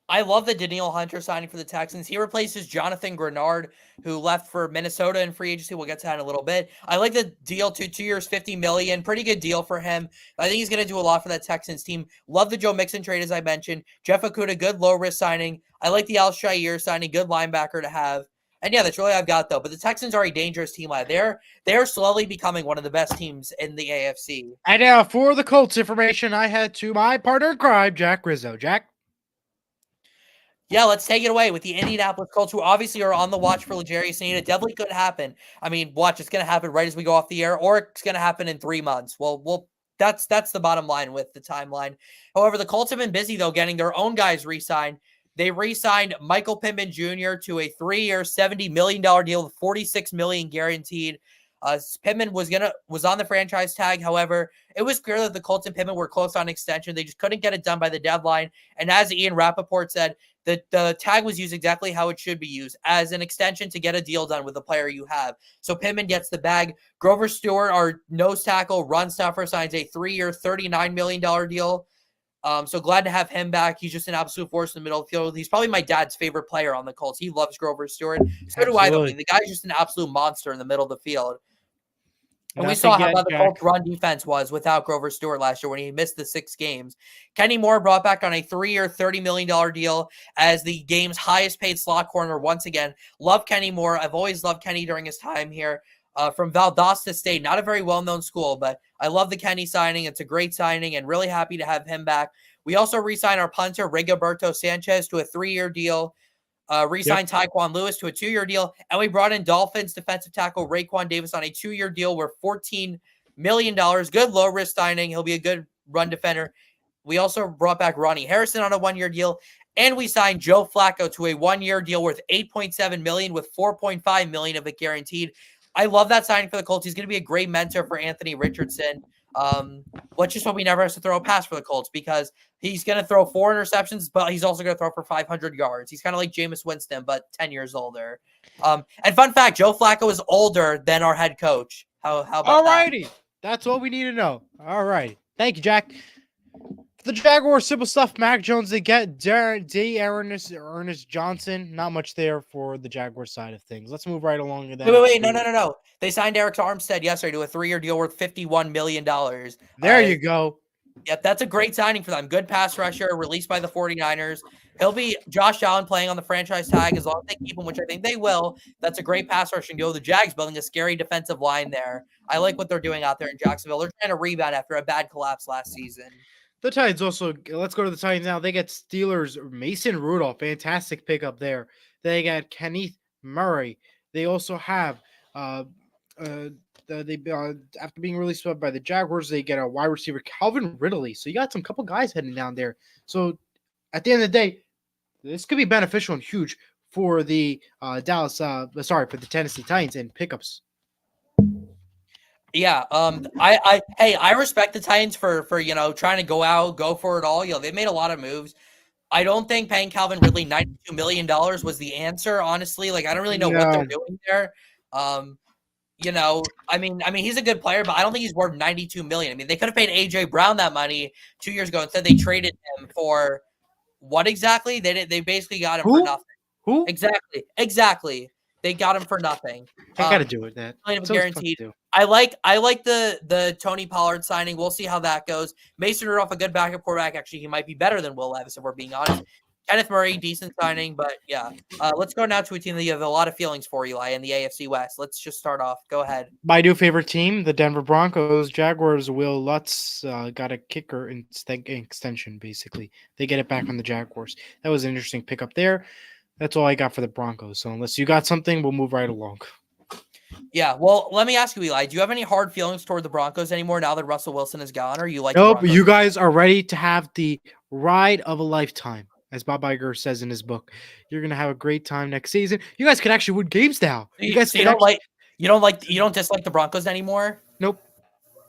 I love the Danielle Hunter signing for the Texans. He replaces Jonathan Grenard, who left for Minnesota in free agency. We'll get to that in a little bit. I like the deal, 2 years, $50 million. Pretty good deal for him. I think he's going to do a lot for that Texans team. Love the Joe Mixon trade, as I mentioned. Jeff Okuda, good low-risk signing. I like the Al-Shaair signing, good linebacker to have. And yeah, that's really all I've got, though. But the Texans are a dangerous team. They're slowly becoming one of the best teams in the AFC. And now for the Colts information, I head to my partner in crime, Jack Rizzo. Jack? Yeah, let's take it away with the Indianapolis Colts, who obviously are on the watch for L'Jarius Sneed. It definitely could happen. I mean, watch, it's going to happen right as we go off the air, or it's going to happen in 3 months. Well, that's the bottom line with the timeline. However, the Colts have been busy, though, getting their own guys re-signed. They re-signed Michael Pittman Jr. to a 3-year, $70 million deal with $46 million guaranteed. Pittman was on the franchise tag. However, it was clear that the Colts and Pittman were close on extension. They just couldn't get it done by the deadline. And as Ian Rappaport said, the tag was used exactly how it should be used, as an extension to get a deal done with the player you have. So Pittman gets the bag. Grover Stewart, our nose tackle, run stuffer, signs a 3-year, $39 million deal. So glad to have him back. He's just an absolute force in the middle of the field. He's probably my dad's favorite player on the Colts. He loves Grover Stewart. So do I, though. I mean, the guy's just an absolute monster in the middle of the field. And we saw how bad the Colts run defense was without Grover Stewart last year when he missed the 6 games. Kenny Moore brought back on a 3-year, $30 million deal as the game's highest paid slot corner once again. Love Kenny Moore. I've always loved Kenny during his time here. From Valdosta State, not a very well-known school, but I love the Kenny signing. It's a great signing and really happy to have him back. We also re-signed our punter, Rigoberto Sanchez, to a 3-year deal. Re-signed Tyquan Lewis to a 2-year deal, and we brought in Dolphins defensive tackle Raekwon Davis on a 2-year deal worth $14 million. Good low-risk signing. He'll be a good run defender. We also brought back Ronnie Harrison on a 1-year deal, and we signed Joe Flacco to a 1-year deal worth $8.7 million with $4.5 million of it guaranteed. I love that signing for the Colts. He's going to be a great mentor for Anthony Richardson. Let's just hope he never has to throw a pass for the Colts because he's going to throw 4 interceptions, but he's also going to throw for 500 yards. He's kind of like Jameis Winston, but 10 years older. And fun fact, Joe Flacco is older than our head coach. How about that? Alrighty. That's all we need to know. All right. Thank you, Jack. For the Jaguars, simple stuff. Mac Jones, they get Ernest Johnson. Not much there for the Jaguars side of things. Let's move right along to that. Wait. No. They signed Eric Armstead yesterday to a 3-year deal worth $51 million. There you go. Yep, that's a great signing for them. Good pass rusher, released by the 49ers. He'll be Josh Allen playing on the franchise tag as long as they keep him, which I think they will. That's a great pass rushing deal. The Jags building a scary defensive line there. I like what they're doing out there in Jacksonville. They're trying to rebound after a bad collapse last season. The Titans also, let's go to the Titans now. They get Steelers, Mason Rudolph, fantastic pickup there. They got Kenneth Murray. They also have, after being released by the Jaguars, they get a wide receiver, Calvin Ridley. So you got some couple guys heading down there. So at the end of the day, this could be beneficial and huge for the for the Tennessee Titans and pickups. Yeah, I respect the Titans for trying to go for it all. They've made a lot of moves. I don't think paying Calvin Ridley $92 million was the answer, honestly. Like, I don't really know what they're doing there. I mean, he's a good player, but I don't think he's worth $92 million. I mean, they could have paid AJ Brown that money 2 years ago. Instead, they traded him for what exactly? They basically got him for nothing. Who? Exactly. They got him for nothing. I got to do with that. Guaranteed. I like the Tony Pollard signing. We'll see how that goes. Mason Rudolph, a good backup quarterback. Actually, he might be better than Will Levis if we're being honest. Kenneth Murray, decent signing, but yeah. Let's go now to a team that you have a lot of feelings for, Eli, in the AFC West. Let's just start off. Go ahead. My new favorite team, the Denver Broncos. Jaguars, Will Lutz got a kicker extension, basically. They get it back from the Jaguars. That was an interesting pickup there. That's all I got for the Broncos. So unless you got something, we'll move right along. Yeah, well, let me ask you, Eli, do you have any hard feelings toward the Broncos anymore now that Russell Wilson is gone? Or you like Nope, you guys are ready to have the ride of a lifetime. As Bob Iger says in his book, you're gonna have a great time next season. You guys can actually win games now. You guys you don't dislike the Broncos anymore? Nope.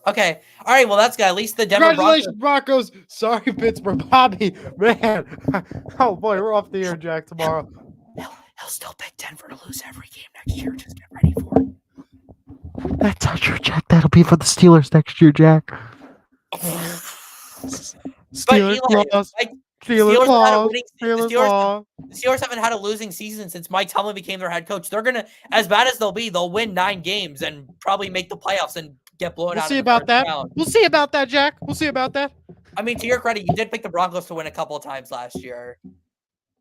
Okay. All right. Well, that's good. At least the Denver Congratulations, Broncos. Sorry, Pittsburgh. Bobby, man. Oh boy, we're off the air, Jack, tomorrow. He'll still pick Denver to lose every game next year. Just get ready for it. That's not true, Jack. That'll be for the Steelers next year, Jack. Steelers lost. Steelers lost. The Steelers haven't had a losing season since Mike Tomlin became their head coach. They're gonna, as bad as they'll be, they'll win 9 games and probably make the playoffs and get blown out. We'll see about that. We'll see about that, Jack. We'll see about that. I mean, to your credit, you did pick the Broncos to win a couple of times last year.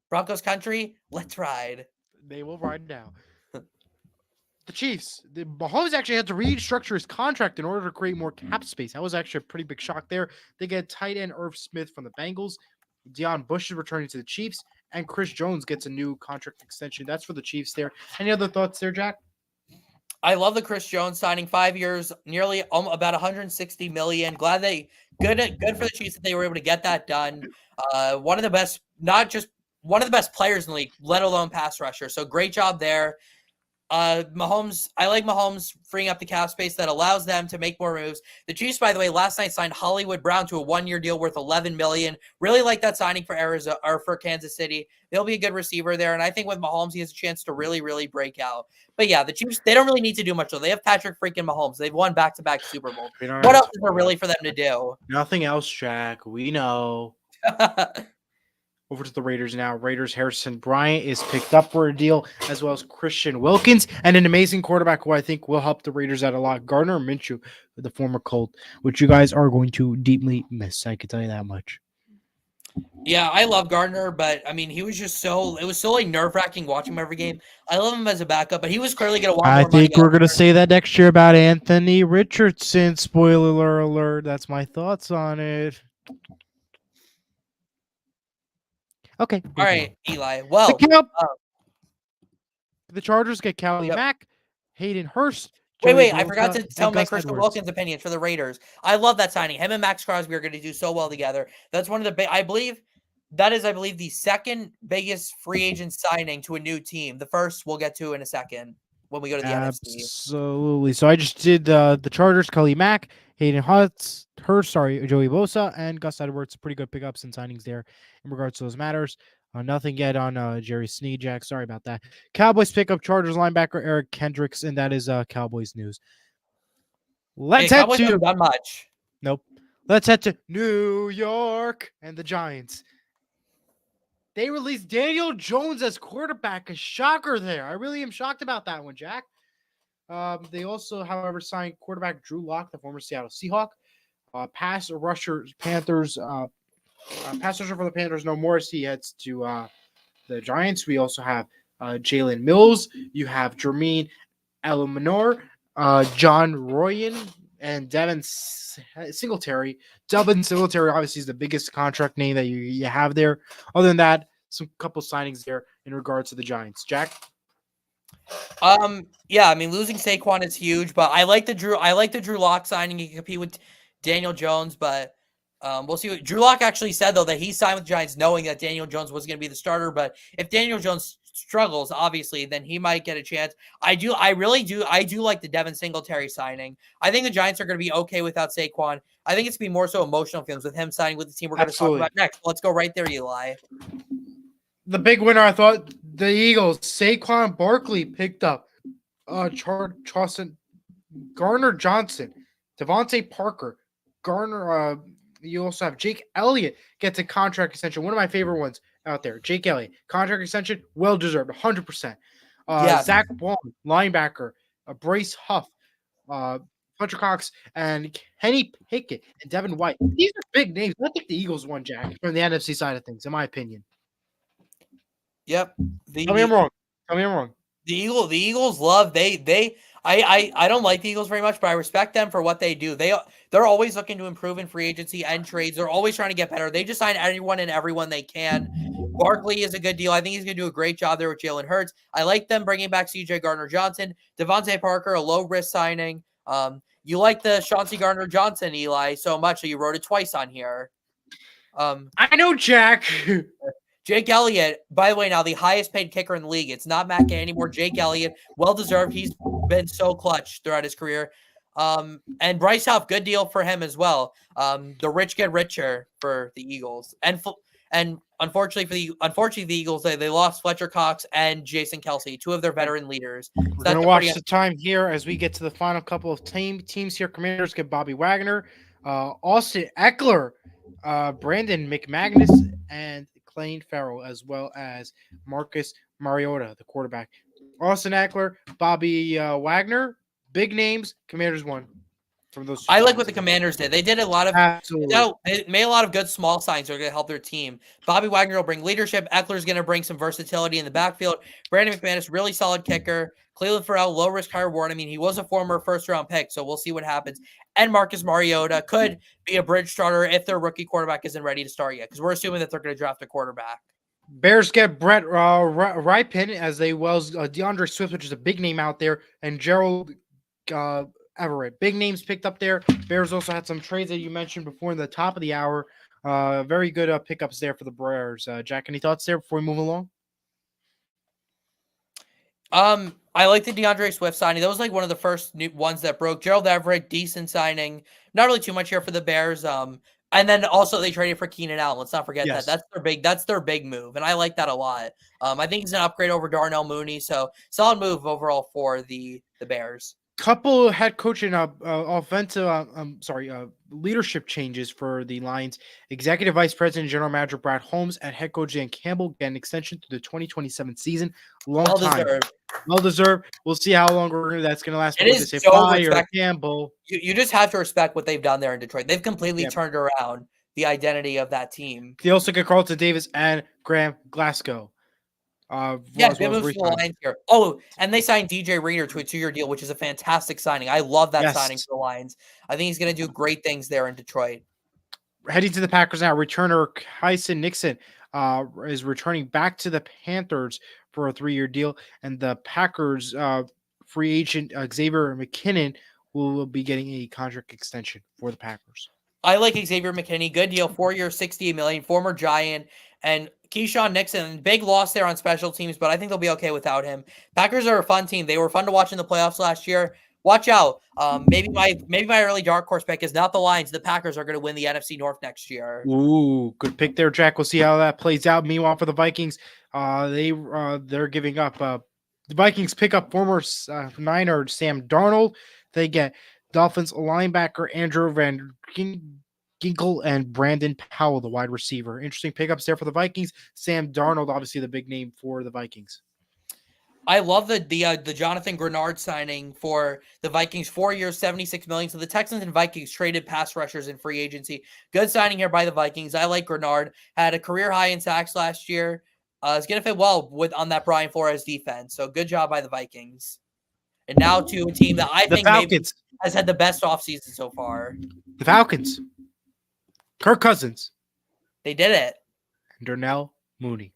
Broncos country, let's ride. They will ride now. The Chiefs, Mahomes actually had to restructure his contract in order to create more cap space. That was actually a pretty big shock there. They get tight end Irv Smith from the Bengals. Deion Bush is returning to the Chiefs, and Chris Jones gets a new contract extension. That's for the Chiefs there. Any other thoughts there, Jack? I love the Chris Jones signing, 5 years, nearly about $160 million. Glad good for the Chiefs that they were able to get that done. One of the best, not just one of the best players in the league, let alone pass rusher. So great job there. Mahomes, I like Mahomes freeing up the cap space that allows them to make more moves. The Chiefs, by the way, last night signed Hollywood Brown to a 1-year deal worth $11 million. Really like that signing for Arizona or for Kansas City. They'll be a good receiver there, and I think with Mahomes, he has a chance to really, really break out. But yeah, the Chiefs, they don't really need to do much though. They have Patrick freaking Mahomes. They've won back-to-back Super Bowls. What else is there really for them to do? Nothing else, Jack. We know. Over to the Raiders now. Raiders, Harrison Bryant is picked up for a deal, as well as Christian Wilkins, and an amazing quarterback who I think will help the Raiders out a lot, Gardner Minshew, the former Colt, which you guys are going to deeply miss. I can tell you that much. Yeah, I love Gardner, but I mean, he was just it was so like nerve-wracking watching him every game. I love him as a backup, but he was clearly going to want more money. I think we're going to say that next year about Anthony Richardson. Spoiler alert. That's my thoughts on it. Okay. All right, Eli. Well, the Chargers get Callie Mack, Hayden Hurst. Wait. I forgot to tell my Christian Wilkins' opinion for the Raiders. I love that signing. Him and Max Crosby are going to do so well together. That's one of the I believe the second biggest free agent signing to a new team. The first we'll get to in a second. when we go to the NFC. Absolutely. So I just did the Chargers, Kelly Mack, Hayden Hurst, Joey Bosa, and Gus Edwards. Pretty good pickups and signings there in regards to those matters. Nothing yet on Jerry Sneejak. Sorry about that. Cowboys pick up Chargers linebacker Eric Kendricks, and that is Cowboys news. Hey, Let's head Cowboys to haven't done much. nope. Let's head to New York and the Giants. They released Daniel Jones as quarterback. A shocker there. I really am shocked about that one, Jack. They also, however, signed quarterback Drew Lock, the former Seattle Seahawk. Pass rusher Panthers. Pass rusher for the Panthers. No Morris. He heads to the Giants. We also have Jalen Mills. You have Jermaine Elumanor, John Royan, and Devin Singletary. Devin Singletary obviously is the biggest contract name that you have there. Other than that, some couple signings there in regards to the Giants. Jack? Yeah, I mean losing Saquon is huge, but I like the Drew Lock signing. He can compete with Daniel Jones, but we'll see. What Drew Lock actually said though that he signed with the Giants knowing that Daniel Jones was going to be the starter. But if Daniel Jones struggles, obviously, then he might get a chance. I do like the Devin Singletary signing. I think the Giants are going to be okay without Saquon. I think it's going to be more so emotional feelings with him signing with the team we're going to talk about next. Let's go right there, Eli. The big winner, I thought, the Eagles. Saquon Barkley picked up Charleston, Garner Johnson, Devontae Parker, Garner. You also have Jake Elliott gets a contract extension. One of my favorite ones out there. Jake Elliott, contract extension, well deserved, 100%. Zach Baum, linebacker, Brace Huff, Hunter Cox, and Kenny Pickett, and Devin White. These are big names. I think the Eagles won, Jack, from the NFC side of things, in my opinion. Yep. Tell me I'm wrong. The Eagles love I don't like the Eagles very much, but I respect them for what they do. They're always looking to improve in free agency and trades. They're always trying to get better. They just sign anyone and everyone they can. Barkley is a good deal. I think he's going to do a great job there with Jalen Hurts. I like them bringing back CJ Gardner-Johnson, Devontae Parker, a low risk signing. You like the Chauncey Gardner-Johnson, Eli, so much that you wrote it twice on here. I know, Jack. Jake Elliott, by the way, now the highest paid kicker in the league. It's not Matt Gay anymore. Jake Elliott, well deserved. He's been so clutch throughout his career. And Bryce Huff, good deal for him as well. The rich get richer for the Eagles, and unfortunately the Eagles, they lost Fletcher Cox and Jason Kelsey, two of their veteran leaders. So we're gonna watch the time here as we get to the final couple of teams here. Commanders get Bobby Wagner, Austin Eckler, Brandon McManus, and Clayton Farrell, as well as Marcus Mariota, the quarterback. Austin Eckler, Bobby Wagner, big names. Commanders won from those. I like what the Commanders did. They did a lot of they made a lot of good small signs that are going to help their team. Bobby Wagner will bring leadership. Eckler's going to bring some versatility in the backfield. Brandon McManus, really solid kicker. Cleveland Farrell, low risk, high reward. I mean, he was a former first round pick, so we'll see what happens. And Marcus Mariota could be a bridge starter if their rookie quarterback isn't ready to start yet, because we're assuming that they're going to draft a quarterback. Bears get Brett Rypien as they DeAndre Swift, which is a big name out there, and Gerald Everett. Big names picked up there. Bears also had some trades that you mentioned before in the top of the hour. Very good pickups there for the Bears. Jack, any thoughts there before we move along? I like the DeAndre Swift signing. That was like one of the first new ones that broke. Gerald Everett, decent signing. Not really too much here for the Bears. And then also they traded for Keenan Allen. Let's not forget that. That's their big move, and I like that a lot. I think he's an upgrade over Darnell Mooney. So solid move overall for the Bears. Couple head coach and offensive, leadership changes for the Lions. Executive Vice President and General Manager Brad Holmes and head coach Dan Campbell get an extension through the 2027 season. Well deserved. We'll see how long that's going to last. It is so respectable. Campbell. You just have to respect what they've done there in Detroit. They've completely turned around the identity of that team. They also get Carlton Davis and Graham Glasgow. They moved to the Lions here. Oh, and they signed DJ Reader to a 2-year deal, which is a fantastic signing. I love that signing for the Lions. I think he's going to do great things there in Detroit. Heading to the Packers now, returner Kyson Nixon is returning back to the Panthers for a 3-year deal, and the Packers free agent Xavier McKinnon will be getting a contract extension for the Packers. I like Xavier McKinney. Good deal, 4 years, $68 million, former Giant. and Keyshawn Nixon, big loss there on special teams, but I think they'll be okay without him. Packers are a fun team. They were fun to watch in the playoffs last year. Watch out. Maybe my early dark horse pick is not the Lions. The Packers are going to win the NFC North next year. Ooh, good pick there, Jack. We'll see how that plays out. Meanwhile, for the Vikings, they're giving up. The Vikings pick up former Niner Sam Darnold. They get Dolphins linebacker Andrew Van Ginkel and Brandon Powell, the wide receiver. Interesting pickups there for the Vikings. Sam Darnold, obviously the big name for the Vikings. I love the Jonathan Grenard signing for the Vikings, 4 years, $76 million. So the Texans and Vikings traded pass rushers in free agency. Good signing here by the Vikings. I like Grenard. Had a career high in sacks last year. Is going to fit well on that Brian Flores defense. So good job by the Vikings. And now to a team that I think maybe has had the best offseason so far. The Falcons. Kirk Cousins. They did it. And Darnell Mooney.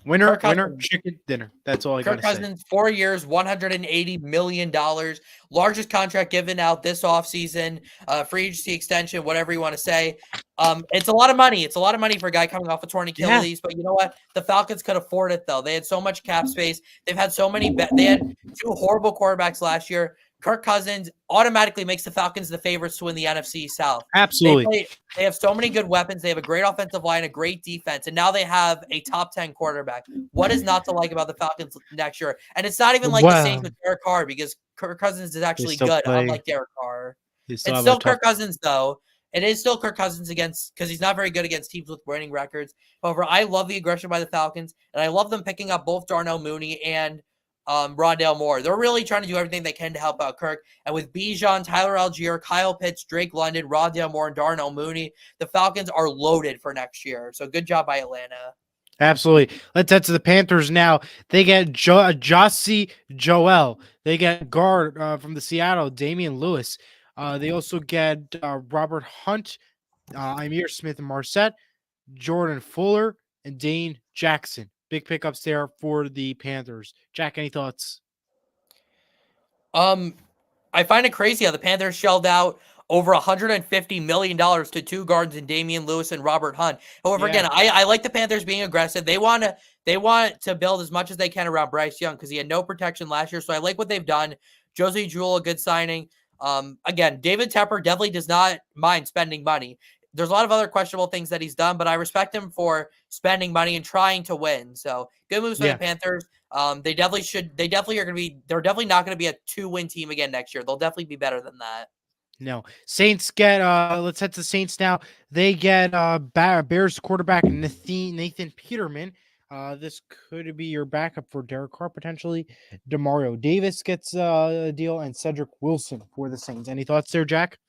Winner, chicken dinner. That's all I got to say. Kirk Cousins, 4 years, $180 million. Largest contract given out this offseason. Free agency extension, whatever you want to say. It's a lot of money. It's a lot of money for a guy coming off a torn Achilles. But you know what? The Falcons could afford it, though. They had so much cap space. They've had so many they had 2 horrible quarterbacks last year. Kirk Cousins automatically makes the Falcons the favorites to win the NFC South. Absolutely. They have so many good weapons. They have a great offensive line, a great defense, and now they have a top 10 quarterback. What is not to like about the Falcons next year? And it's not even like the Saints with Derek Carr, because Kirk Cousins is actually good, unlike Derek Carr. It's still Kirk Cousins, though. It is still Kirk Cousins because he's not very good against teams with winning records. However, I love the aggression by the Falcons, and I love them picking up both Darnell Mooney and Rondale Moore. They're really trying to do everything they can to help out Kirk. And with Bijan, Tyler Algier, Kyle Pitts, Drake London, Rondale Moore, and Darnell Mooney, the Falcons are loaded for next year. So good job by Atlanta. Absolutely. Let's head to the Panthers now. They get Jossie Joel. They get guard from the Seattle, Damian Lewis. They also get Robert Hunt, Ihmir Smith-Marsette, Jordan Fuller, and Dane Jackson. Big pickups there for the Panthers. Jack, any thoughts? I find it crazy how the Panthers shelled out over $150 million to 2 guards in Damian Lewis and Robert Hunt. However, again, I like the Panthers being aggressive. They want to build as much as they can around Bryce Young because he had no protection last year. So I like what they've done. Josie Jewell, a good signing. Again, David Tepper definitely does not mind spending money. There's a lot of other questionable things that he's done, but I respect him for spending money and trying to win. So good moves for the Panthers. They're definitely not going to be a 2-win team again next year. They'll definitely be better than that. No. Saints get let's head to the Saints now. They get Bears quarterback Nathan Peterman. This could be your backup for Derek Carr potentially. Demario Davis gets a deal, and Cedric Wilson for the Saints. Any thoughts there, Jack?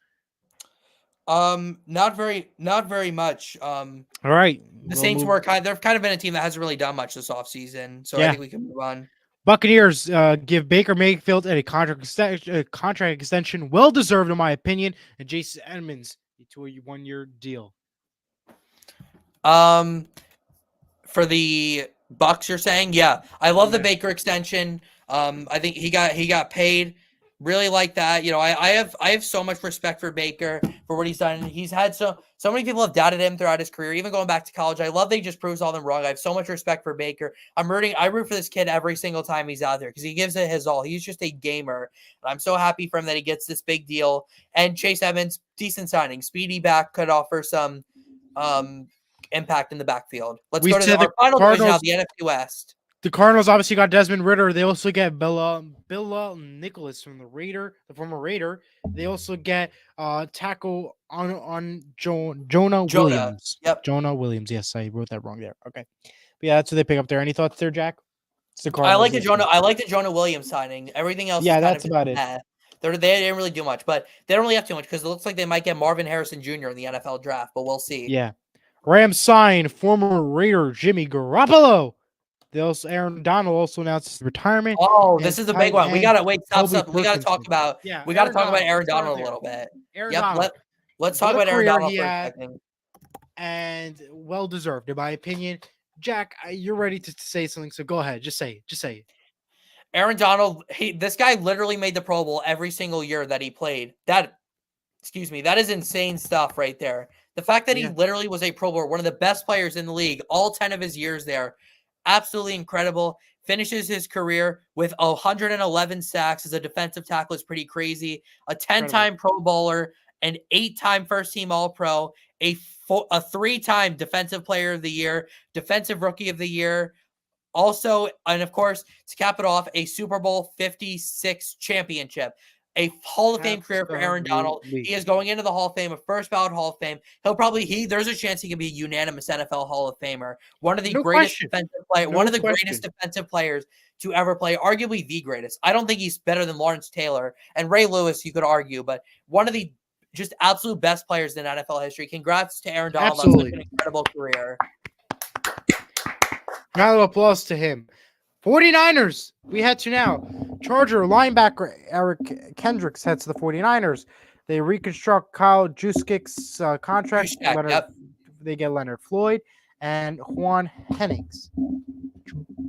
Not very much. All right. The Saints they've kind of been a team that hasn't really done much this offseason. So I think we can move on. Buccaneers give Baker Mayfield a contract extension, well deserved in my opinion, and Jason Edmonds to a 1-year deal. For the Bucs, you're saying, yeah, I love the Baker extension. I think he got paid. Really like that. You know, I have so much respect for Baker for what he's done. He's had so many people have doubted him throughout his career, even going back to college. I love that he just proves all them wrong. I have so much respect for Baker. I root for this kid every single time he's out there because he gives it his all. He's just a gamer. And I'm so happy for him that he gets this big deal. And Chase Edmonds, decent signing. Speedy back could offer some impact in the backfield. Let's go to our final division now, the NFC West. The Cardinals obviously got Desmond Ridder. They also get Bill Nicholas from the former Raider. They also get tackle on Jonah Williams. Yep. Jonah Williams. Yes, I wrote that wrong there. Okay. But yeah, that's what they pick up there. Any thoughts there, Jack? I like the Jonah Williams signing. Everything else that's about it. They didn't really do much, but they don't really have too much because it looks like they might get Marvin Harrison Jr. in the NFL draft, but we'll see. Yeah. Rams sign former Raider Jimmy Garoppolo. Aaron Donald also announced his retirement. Oh, this is the big one. We gotta stop. We gotta talk about. Yeah, we gotta talk about Aaron Donald a little bit. Let's talk about Aaron Donald for a second. And well deserved, in my opinion. Jack, you're ready to say something, so go ahead. Just say it. Aaron Donald, this guy literally made the Pro Bowl every single year that he played. That is insane stuff right there. The fact that he Yeah. literally was a Pro Bowler, one of the best players in the league, all 10 of his years there, absolutely incredible. Finishes his career with 111 sacks as a defensive tackle is pretty crazy. A 10-time Pro Bowler, an 8-time first-team All-Pro, a 3-time Defensive Player of the Year, Defensive Rookie of the Year, also, and of course, to cap it off, a Super Bowl 56 championship. A Hall of Fame career for Aaron Donald. Absolutely. He is going into the Hall of Fame, a first ballot Hall of Fame. There's a chance he can be a unanimous NFL Hall of Famer. One of the No greatest question. one of No the greatest question. defensive players to ever play, arguably the greatest. I don't think he's better than Lawrence Taylor and Ray Lewis, you could argue, but one of the just absolute best players in NFL history. Congrats to Aaron Donald on such Absolutely. an incredible career. Round of applause to him. 49ers. We head to now. Charger linebacker Eric Kendricks heads to the 49ers. They reconstruct Kyle Juszczyk's contract. Juszczyk, yep. They get Leonard Floyd and Juan Hennings.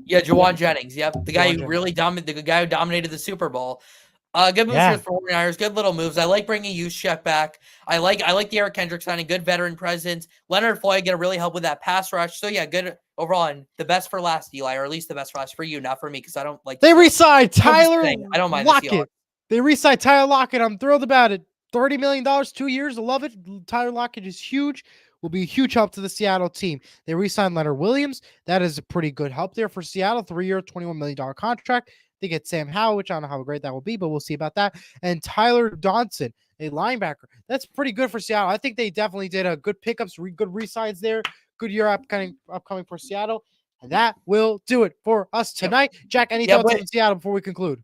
Yeah, Jawan Jennings. Yep, the guy Juwan who really dominated. The guy who dominated the Super Bowl. Good moves Yeah. for the 49ers. Good little moves. I like bringing Juszczyk back. I like the Eric Kendricks signing. Good veteran presence. Leonard Floyd going to really help with that pass rush. So yeah, good overall. And the best for last, Eli, or at least the best for last for you, not for me, because I don't like. They re-signed Tyler I don't mind the Seahawks. Lockett. They re-signed Tyler Lockett. I'm thrilled about it. $30 million, 2 years. I love it. Tyler Lockett is huge. Will be a huge help to the Seattle team. They re-signed Leonard Williams. That is a pretty good help there for Seattle. 3-year, $21 million contract. They get Sam Howell, which I don't know how great that will be, but we'll see about that. And Tyler Johnson, a linebacker. That's pretty good for Seattle. I think they definitely did a good pickups, good re-signs there. Good year upcoming for Seattle. And that will do it for us tonight. Jack, any thoughts on Seattle before we conclude?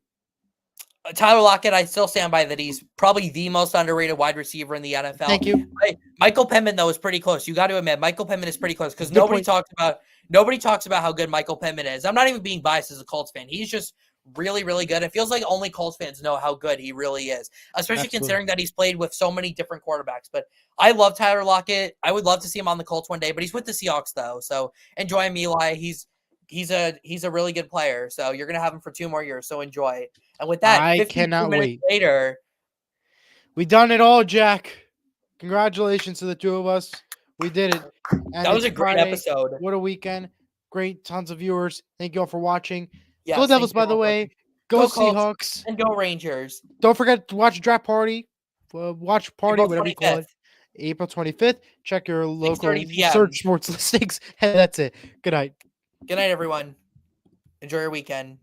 Tyler Lockett, I still stand by that he's probably the most underrated wide receiver in the NFL. Thank you. Michael Pittman, though, is pretty close. You got to admit, Michael Pittman is pretty close because nobody talks about how good Michael Pittman is. I'm not even being biased as a Colts fan. He's just really, really good. It feels like only Colts fans know how good he really is, especially considering that he's played with so many different quarterbacks. But I love Tyler Lockett. I would love to see him on the Colts one day, but he's with the Seahawks, though. So enjoy him, Eli. He's a really good player. So you're going to have him for 2 more years. So enjoy. And with that, I cannot wait. Later, we done it all, Jack. Congratulations to the 2 of us. We did it. And that was a great episode. What a weekend. Great. Tons of viewers. Thank you all for watching. Yes, go Devils, by the way. Go Seahawks. And go Rangers. Don't forget to watch Draft Party. Watch Party, April whatever 25th. you call it. April 25th. Check your local 6:30 p.m. search sports listings. And that's it. Good night. Good night, everyone. Enjoy your weekend.